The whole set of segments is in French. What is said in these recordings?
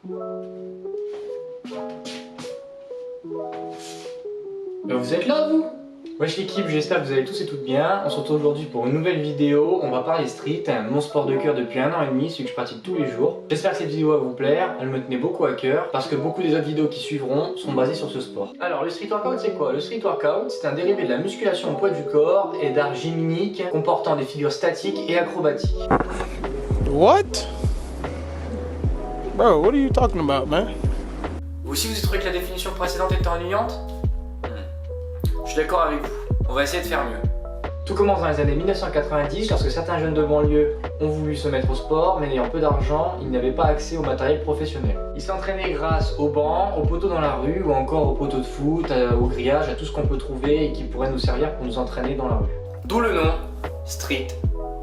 Vous êtes là, vous? Wesh l'équipe, j'espère que vous allez tous et toutes bien. On se retrouve aujourd'hui pour une nouvelle vidéo. On va parler street, mon sport de cœur depuis 1 an et demi, celui que je pratique tous les jours. J'espère que cette vidéo va vous plaire, elle me tenait beaucoup à cœur parce que beaucoup des autres vidéos qui suivront seront basées sur ce sport. Alors le street workout c'est quoi? Le street workout c'est un dérivé de la musculation au poids du corps et d'art gymnique comportant des figures statiques et acrobatiques. What? Bro, what are you talking about, man? Vous aussi vous avez trouvé que la définition précédente était ennuyante? Je suis d'accord avec vous, on va essayer de faire mieux. Tout commence dans les années 1990 lorsque certains jeunes de banlieue ont voulu se mettre au sport mais n'ayant peu d'argent, ils n'avaient pas accès au matériel professionnel. Ils s'entraînaient grâce aux bancs, aux poteaux dans la rue ou encore aux poteaux de foot, au grillage, à tout ce qu'on peut trouver et qui pourrait nous servir pour nous entraîner dans la rue. D'où le nom Street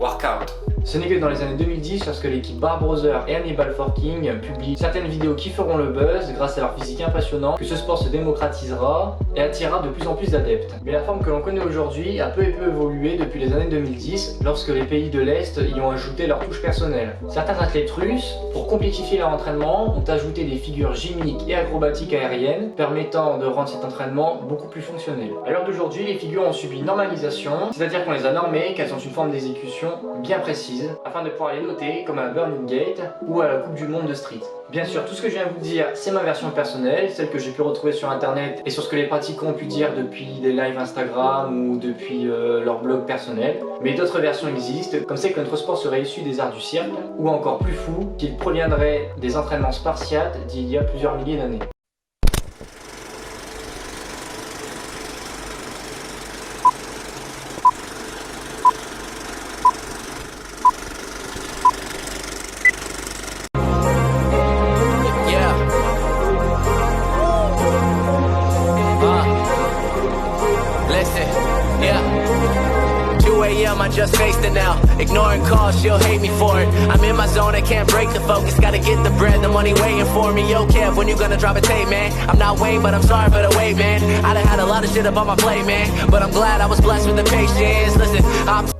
Workout. Ce n'est que dans les années 2010 lorsque l'équipe Bar Brothers et Hannibal Forking publient certaines vidéos qui feront le buzz grâce à leur physique impressionnant que ce sport se démocratisera et attirera de plus en plus d'adeptes. Mais la forme que l'on connaît aujourd'hui a peu et peu évolué depuis les années 2010 lorsque les pays de l'Est y ont ajouté leur touche personnelle. Certains athlètes russes, pour complexifier leur entraînement, ont ajouté des figures gymniques et acrobatiques aériennes permettant de rendre cet entraînement beaucoup plus fonctionnel. À l'heure d'aujourd'hui, les figures ont subi une normalisation, c'est-à-dire qu'on les a normées, qu'elles ont une forme d'exécution bien précise afin de pouvoir les noter comme à Burning Gate ou à la Coupe du Monde de Street. Bien sûr, tout ce que je viens de vous dire, c'est ma version personnelle, celle que j'ai pu retrouver sur internet et sur ce que les pratiquants ont pu dire depuis des lives Instagram ou depuis leur blog personnel. Mais d'autres versions existent, comme celle que notre sport serait issu des arts du cirque, ou encore plus fou, qu'il proviendrait des entraînements spartiates d'il y a plusieurs milliers d'années. I just faced it now. Ignoring calls, she'll hate me for it. I'm in my zone, I can't break the focus. Gotta get the bread, the money waiting for me. Yo, Kev, when you gonna drop a tape, man? I'm not Wayne, but I'm sorry for the wait, man. I done had a lot of shit up on my plate, man. But I'm glad I was blessed with the patience. Listen,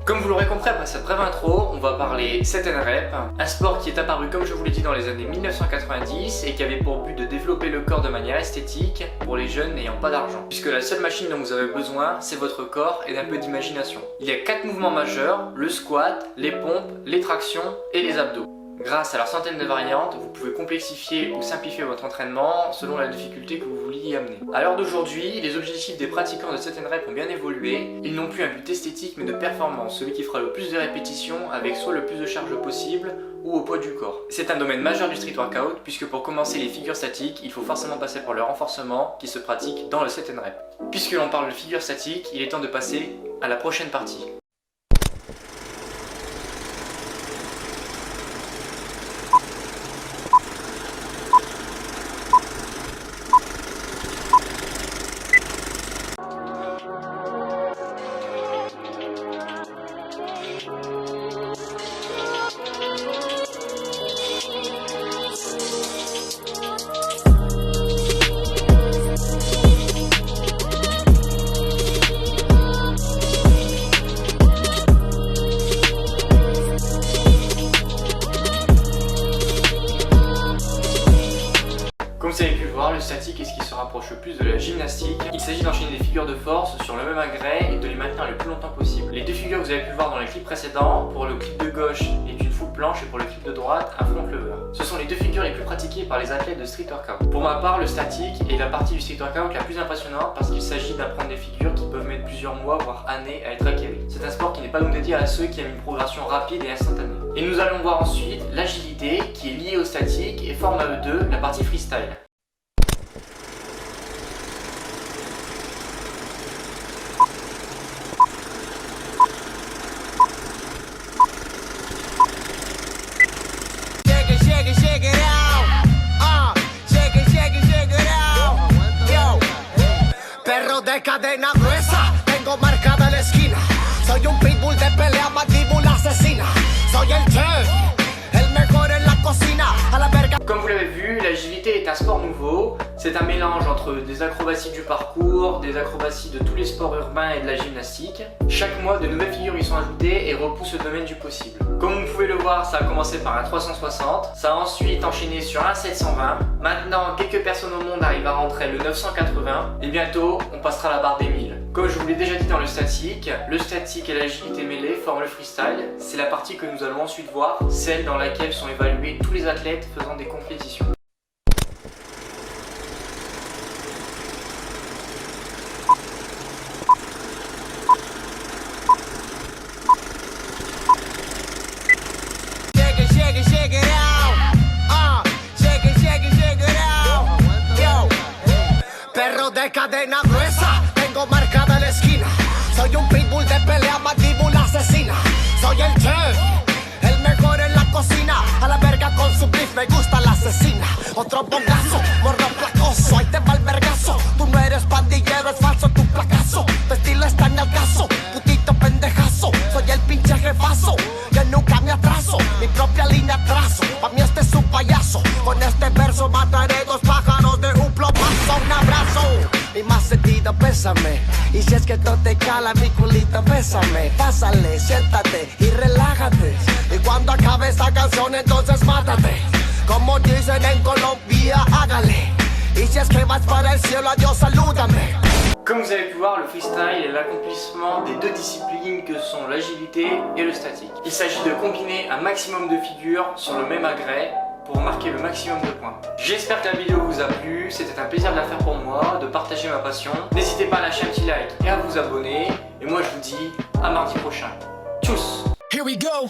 Comme vous l'aurez compris après cette brève intro, on va parler set and rep, un sport qui est apparu comme je vous l'ai dit dans les années 1990 et qui avait pour but de développer le corps de manière esthétique pour les jeunes n'ayant pas d'argent. Puisque la seule machine dont vous avez besoin, c'est votre corps et d'un peu d'imagination. Il y a 4 mouvements majeurs, le squat, les pompes, les tractions et les abdos. Grâce à leurs centaines de variantes, vous pouvez complexifier ou simplifier votre entraînement selon la difficulté que vous vouliez y amener. À l'heure d'aujourd'hui, les objectifs des pratiquants de set and rep ont bien évolué. Ils n'ont plus un but esthétique mais de performance, celui qui fera le plus de répétitions avec soit le plus de charge possible ou au poids du corps. C'est un domaine majeur du street workout puisque pour commencer les figures statiques, il faut forcément passer par le renforcement qui se pratique dans le set and rep. Puisque l'on parle de figures statiques, il est temps de passer à la prochaine partie. Comme vous avez pu le voir, le statique est ce qui se rapproche le plus de la gymnastique. Il s'agit d'enchaîner des figures de force sur le même agrès et de les maintenir le plus longtemps possible. Les deux figures que vous avez pu voir dans les clips précédents, pour le clip de gauche est une full planche et pour le clip de droite un front lever. Ce sont les deux figures les plus pratiquées par les athlètes de street workout. Pour ma part, le statique est la partie du street workout la plus impressionnante parce qu'il s'agit d'apprendre des figures qui peuvent mettre plusieurs mois voire années à être acquéries. C'est un sport qui n'est pas donc dédié à ceux qui aiment une progression rapide et instantanée. Et nous allons voir ensuite l'agilité qui est liée au statique et forme à eux deux la partie freestyle. De cadena gruesa, tengo marcada la esquina. Soy un pitbull de pelea, mandíbula asesina. Soy el chef, el mejor en la cocina. A la verga. Comme vous l'avez vu, l'agilité est un sport nouveau. C'est un mélange entre des acrobaties du parcours, des acrobaties de tous les sports urbains et de la gymnastique. Chaque mois, de nouvelles figures y sont ajoutées et repoussent le domaine du possible. Comme vous pouvez le voir, ça a commencé par un 360, ça a ensuite enchaîné sur un 720. Maintenant, quelques personnes au monde arrivent à rentrer le 980 et bientôt, on passera la barre des 1000. Comme je vous l'ai déjà dit dans le statique et l'agilité mêlée forment le freestyle. C'est la partie que nous allons ensuite voir, celle dans laquelle sont évalués tous les athlètes faisant des compétitions. Perro de cadena gruesa, tengo marcada la esquina. Soy un pitbull de pelea, mandíbula asesina. Soy el chef, el mejor en la cocina. A la verga con su beef, me gusta la asesina. Otro bongazo, morro placoso, ahí te va el vergazo. Tú no eres pandillero, es falso tu placazo. Tu estilo está en el caso, putito pendejazo. Soy el pinche jefazo, que nunca me atraso. Mi propia línea trazo, pa' mí este es un payaso. Con este verso mataré dos pájaros de un plomazo. Un abrazo, mi más sentido, bésame. Y si es que no te cala mi culito, bésame. Pásale, siéntate y relájate. Y cuando acabe esta canción, entonces mátate. Como dicen en Colombia, hágale. Y si es que vas para el cielo, adiós, salúdame. Comme vous avez pu voir, le freestyle est l'accomplissement des deux disciplines que sont l'agilité et le statique. Il s'agit de combiner un maximum de figures sur le même agrès pour marquer le maximum de points. J'espère que la vidéo vous a plu, c'était un plaisir de la faire pour moi, de partager ma passion. N'hésitez pas à lâcher un petit like et à vous abonner. Et moi je vous dis à mardi prochain. Tchuss! Here we go.